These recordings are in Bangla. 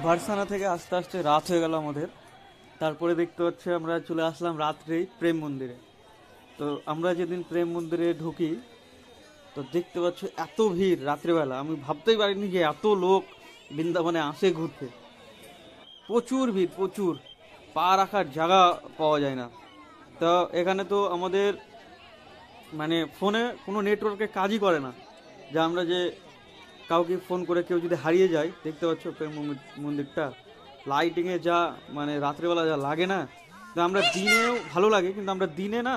ভার্সানা থেকে আস্তে আস্তে রাত হয়ে গেল আমাদের। তারপরে দেখতে পাচ্ছি আমরা চলে আসলাম রাত্রেই প্রেম মন্দিরে। তো আমরা যেদিন প্রেম মন্দিরে ঢুকি তো দেখতে পাচ্ছ এত ভিড় রাত্রেবেলা, আমি ভাবতেই পারিনি যে এত লোক বৃন্দাবনে আসে ঘুরতে। প্রচুর ভিড়, প্রচুর, পা রাখার জায়গা পাওয়া যায় না। তো এখানে তো আমাদের মানে ফোনে কোনো নেটওয়ার্কের কাজই করে না, যে আমরা যে কাউকে ফোন করে কেউ যদি হারিয়ে যায়, দেখতে পাচ্ছ প্রেম মন্দিরটা লাইটিংয়ে যা মানে রাত্রেবেলা যা লাগে না। তো আমরা দিনেও ভালো লাগে, কিন্তু আমরা দিনে না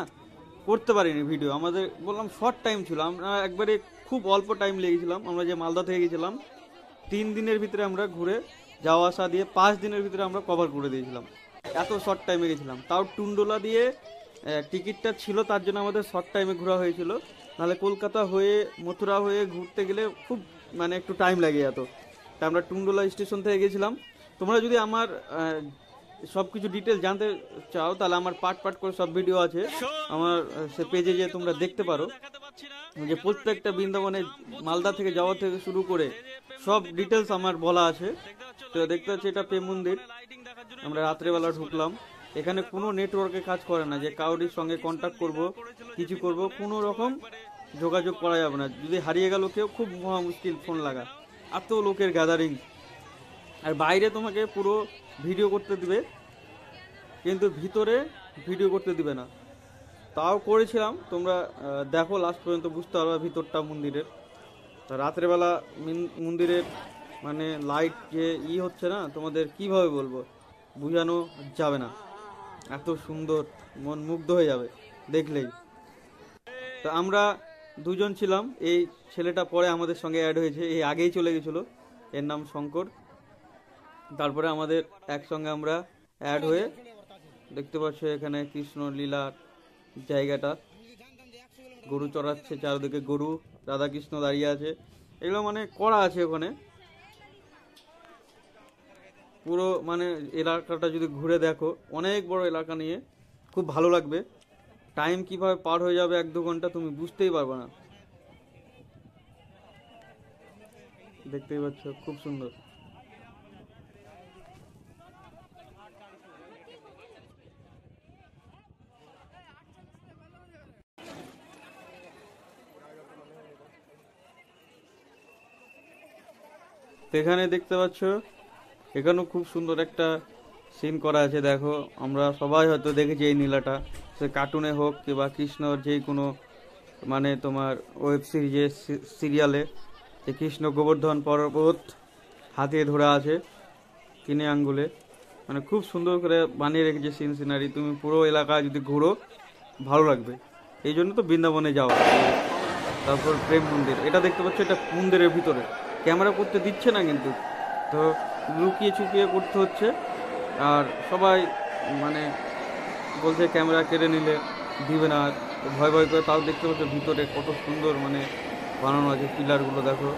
করতে পারিনি ভিডিও। আমাদের বললাম শর্ট টাইম ছিল, আমরা একবারে খুব অল্প টাইম লেগেছিলাম। আমরা যে মালদা থেকে গেছিলাম 3 দিনের ভিতরে আমরা ঘুরে যাওয়া আসা দিয়ে 5 দিনের ভিতরে আমরা কভার করে দিয়েছিলাম, এত শর্ট টাইমে গেছিলাম। তাও টুন্ডোলা দিয়ে টিকিটটা ছিল, তার জন্য আমাদের শর্ট টাইমে ঘোরা হয়েছিল। নাহলে কলকাতা হয়ে মথুরা হয়ে ঘুরতে গেলে খুব মানে একটু টাইম লাগে যেত। তা আমরা টুন্ডোলা স্টেশন থেকে গেছিলাম। তোমরা যদি আমার সব কিছু ডিটেল জানতে চাও তাহলে আমার পার্ট পার্ট করে সব ভিডিও আছে আমার সে পেজে, যে তোমরা দেখতে পারো যে প্রত্যেকটা বৃন্দাবনে মালদা থেকে যাওয়া থেকে শুরু করে সব ডিটেলস আমার বলা আছে। তো দেখতে পাচ্ছি এটা প্রেম মন্দির। আমরা রাত্রেবেলা ঢুকলাম, এখানে কোনো নেটওয়ার্কে কাজ করে না, যে কাউরির সঙ্গে কন্ট্যাক্ট করব কিছু করব কোনো রকম যোগাযোগ করা যাবে না। যদি হারিয়ে গেল কেউ খুব মহা মুশকিল ফোন লাগা, এত লোকের গ্যাদারিং। আর বাইরে তোমাকে পুরো ভিডিও করতে দিবে, কিন্তু ভিতরে ভিডিও করতে দিবে না। তাও করেছিলাম, তোমরা দেখো লাস্ট পর্যন্ত বুঝতে পারবে ভিতরটা মন্দিরের। তা রাত্রেবেলা মন্দিরের মানে লাইট যে হচ্ছে না, তোমাদের কিভাবে বলবো, বোঝানো যাবে না, এত সুন্দর, মন মুগ্ধ হয়ে যাবে দেখলেই। তো আমরা দুজন ছিলাম, এই ছেলেটা পরে আমাদের সঙ্গে অ্যাড হয়েছে, এই আগেই চলে গেছিলো, এর নাম শঙ্কর। তারপরে আমাদের একসঙ্গে আমরা অ্যাড হয়ে দেখতে পাচ্ছ এখানে কৃষ্ণ লীলার জায়গাটা, গরু চড়াচ্ছে, চারদিকে গরু, রাধাকৃষ্ণ দাঁড়িয়ে আছে, এগুলো মানে করা আছে ওখানে। পুরো মানে এলাকাটা যদি ঘুরে দেখো, অনেক বড় এলাকা নিয়ে, খুব ভালো লাগবে। টাইম কিভাবে পার হয়ে যাবে 1-2 ঘন্টা তুমি বুঝতেই পারবে না। দেখতেই পাচ্ছ খুব সুন্দর। এখানে দেখতে পাচ্ছ এখানেও খুব সুন্দর একটা সিন করা আছে। দেখো আমরা সবাই হয়তো দেখেছি এই নীলাটা, সে কার্টুনে হোক কিংবা কৃষ্ণর যে কোনো মানে তোমার ওয়েব সিরিজে সিরিয়ালে, যে কৃষ্ণ গোবর্ধন পর্বত হাতে ধরে আছে কিনে আঙ্গুলে, মানে খুব সুন্দর করে বানিয়ে রেখেছে সিন সিনারি। তুমি পুরো এলাকা যদি ঘুরো ভালো লাগবে, এই জন্য তো বৃন্দাবনে যাওয়া। তারপর প্রেম মন্দির, এটা দেখতে পাচ্ছ এটা মন্দিরের ভিতরে, ক্যামেরা করতে দিচ্ছে না কিন্তু, তো লুকিয়ে চুকিয়ে করতে হচ্ছে। আর সবাই মানে বলছে ক্যামেরা কেড়ে নিলে দিবে না, ভয় ভয় করে। তাও দেখতে পাচ্ছ ভিতরে কত সুন্দর মানে বানানো আছে, পিলারগুলো দেখো,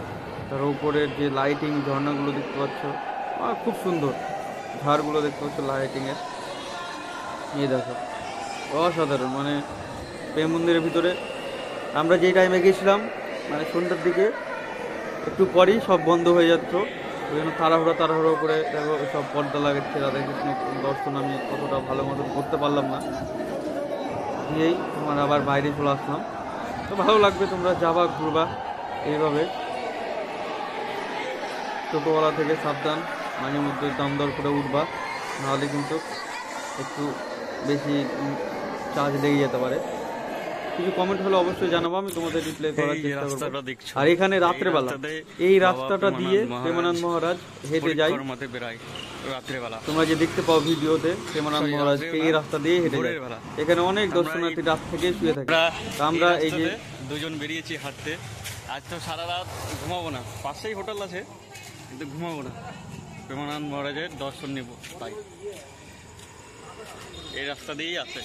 তার উপরের যে লাইটিং ঝর্ণাগুলো দেখতে পাচ্ছ, খুব সুন্দর। ঝাড়গুলো দেখতে পাচ্ছ লাইটিংয়ের, এই দেখো অসাধারণ। মানে প্রেম মন্দিরের ভিতরে আমরা যেই টাইমে গেছিলাম মানে সন্ধ্যার দিকে, একটু পরেই সব বন্ধ হয়ে যাচ্ছ, ওই জন্য তাড়াহুড়ো করে দেখো সব পর্দা লাগাচ্ছে। রাধাকৃষ্ণ দর্শন আমি অতটা ভালো মতন করতে পারলাম না, দিয়েই তোমার আবার বাইরে চলে আসলাম। তো ভালো লাগবে, তোমরা যাবা ঘুরবা এইভাবে। টোটোওয়ালা থেকে সাবধান, মাঝে মধ্যে দাম দর করে উঠবা, নাহলে কিন্তু একটু বেশি চার্জ লেগে যেতে পারে। কিছু কমেন্ট হলে অবশ্যই জানাবো, আমি তোমাদের রিপ্লাই করার চেষ্টা করব। আর এখানে রাত্রেবেলা এই রাস্তাটা দিয়ে প্রেমানন্দ মহারাজ হেঁটে যায় রাত্রেবেলা, তোমরা যে দেখতে পাও ভিডিওতে, প্রেমানন্দ মহারাজ এই রাস্তা দিয়ে হেঁটে যায়। এখানে অনেক দর্শনার্থী রাত থেকে শুয়ে থাকে। আমরা এই যে দুজন বেরিয়েছি হাঁটতে, আজ তো সারা রাত ঘুমাবো না, পাশেই হোটেল আছে কিন্তু ঘুমাবো না, প্রেমানন্দ মহারাজের দর্শন নেব, তাই এই রাস্তা দিয়েই আছে।